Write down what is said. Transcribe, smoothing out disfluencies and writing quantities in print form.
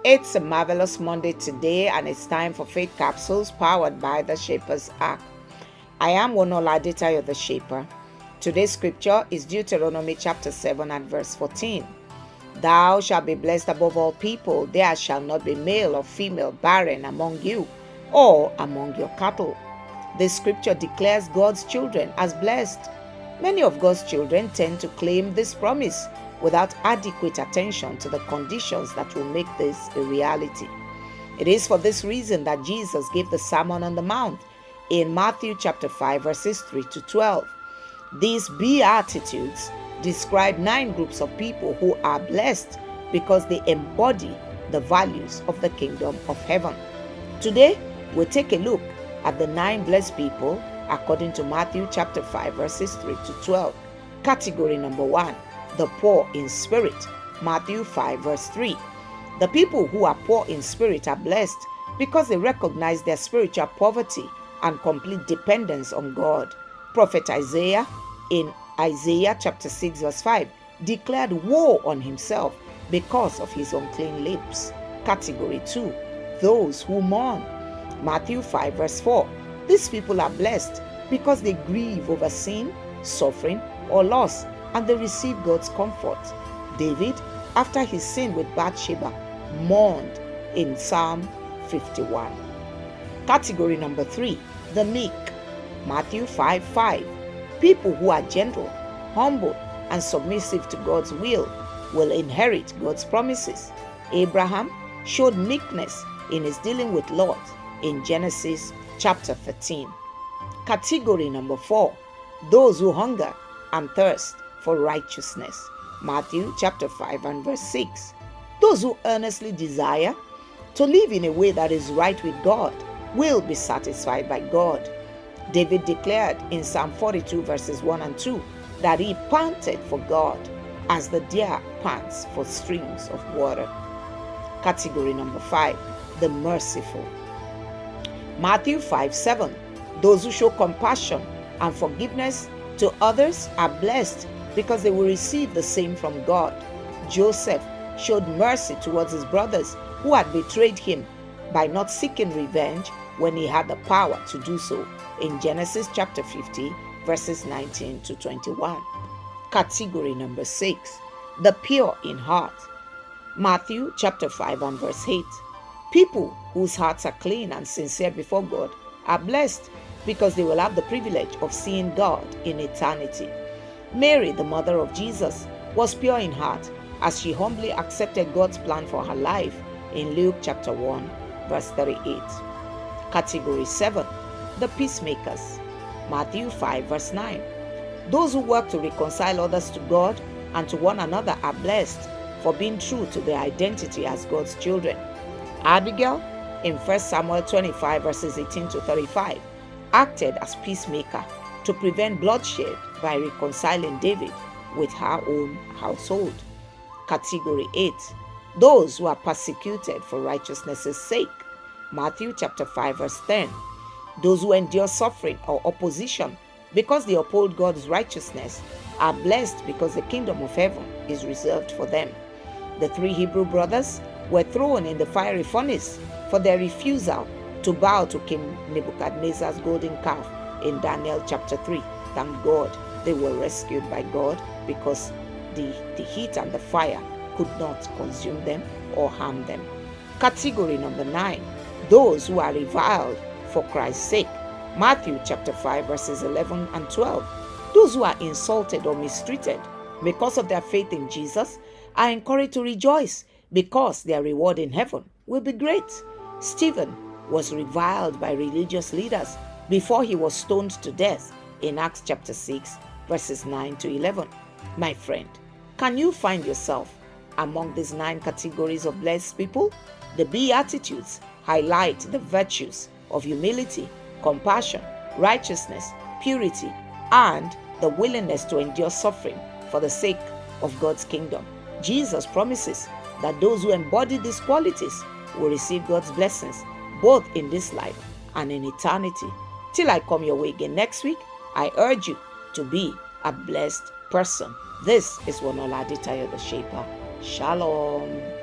It's a marvelous Monday today, and it's time for Faith Capsules powered by the Shaper's Ark. I am Wonuola Adetayo, the Shaper. Today's scripture is Deuteronomy chapter 7 and verse 14. Thou shalt be blessed above all people. There shall not be male or female barren among you or among your cattle. This scripture declares God's children as blessed. Many of God's children tend to claim this promise without adequate attention to the conditions that will make this a reality. It is for this reason that Jesus gave the Sermon on the Mount in Matthew chapter 5 verses 3 to 12. These Beatitudes describe 9 groups of people who are blessed because they embody the values of the kingdom of heaven. Today, we'll take a look at the 9 blessed people according to Matthew chapter 5 verses 3 to 12. Category number 1, the poor in spirit. Matthew 5 verse 3. The people who are poor in spirit are blessed because they recognize their spiritual poverty and complete dependence on God. Prophet Isaiah in Isaiah chapter 6 verse 5 declared woe on himself because of his unclean lips. Category 2, those who mourn. Matthew 5 verse 4. These people are blessed because they grieve over sin, suffering, or loss, and they receive God's comfort. David, after his sin with Bathsheba, mourned in Psalm 51. Category number 3, the meek. Matthew 5:5. People who are gentle, humble, and submissive to God's will inherit God's promises. Abraham showed meekness in his dealing with Lot in Genesis chapter 13. Category number 4, those who hunger and thirst for righteousness. Matthew chapter 5 and verse 6. Those who earnestly desire to live in a way that is right with God will be satisfied by God. David declared in Psalm 42 verses 1 and 2 that he panted for God as the deer pants for streams of water. Category number 5, the merciful. Matthew 5:7. Those who show compassion and forgiveness to others are blessed because they will receive the same from God. Joseph showed mercy towards his brothers who had betrayed him by not seeking revenge when he had the power to do so in Genesis chapter 50 verses 19 to 21. Category number 6, the pure in heart. Matthew chapter 5 and verse 8. People whose hearts are clean and sincere before God are blessed because they will have the privilege of seeing God in eternity. Mary, the mother of Jesus, was pure in heart as she humbly accepted God's plan for her life in Luke chapter 1 verse 38. Category 7, the peacemakers. Matthew 5 verse 9. Those who work to reconcile others to God and to one another are blessed for being true to their identity as God's children. Abigail in 1 Samuel 25 verses 18 to 35 acted as peacemaker to prevent bloodshed by reconciling David with her own household. Category 8, those who are persecuted for righteousness' sake. Matthew chapter 5 verse 10. Those who endure suffering or opposition because they uphold God's righteousness are blessed because the kingdom of heaven is reserved for them. The 3 Hebrew brothers were thrown in the fiery furnace for their refusal to bow to King Nebuchadnezzar's golden calf in Daniel chapter 3. Thank God they were rescued by God because the heat and the fire could not consume them or harm them. Category number 9, those who are reviled for Christ's sake. Matthew chapter 5 verses 11 and 12. Those who are insulted or mistreated because of their faith in Jesus are encouraged to rejoice because their reward in heaven will be great. Stephen was reviled by religious leaders before he was stoned to death in Acts chapter 6 verses 9 to 11. My friend, can you find yourself among these 9 categories of blessed people? The Beatitudes highlight the virtues of humility, compassion, righteousness, purity, and the willingness to endure suffering for the sake of God's kingdom. Jesus promises that those who embody these qualities will receive God's blessings both in this life and in eternity. Till I come your way again next week, I urge you to be a blessed person. This is Wonuola Adetayo, the Shaper. Shalom.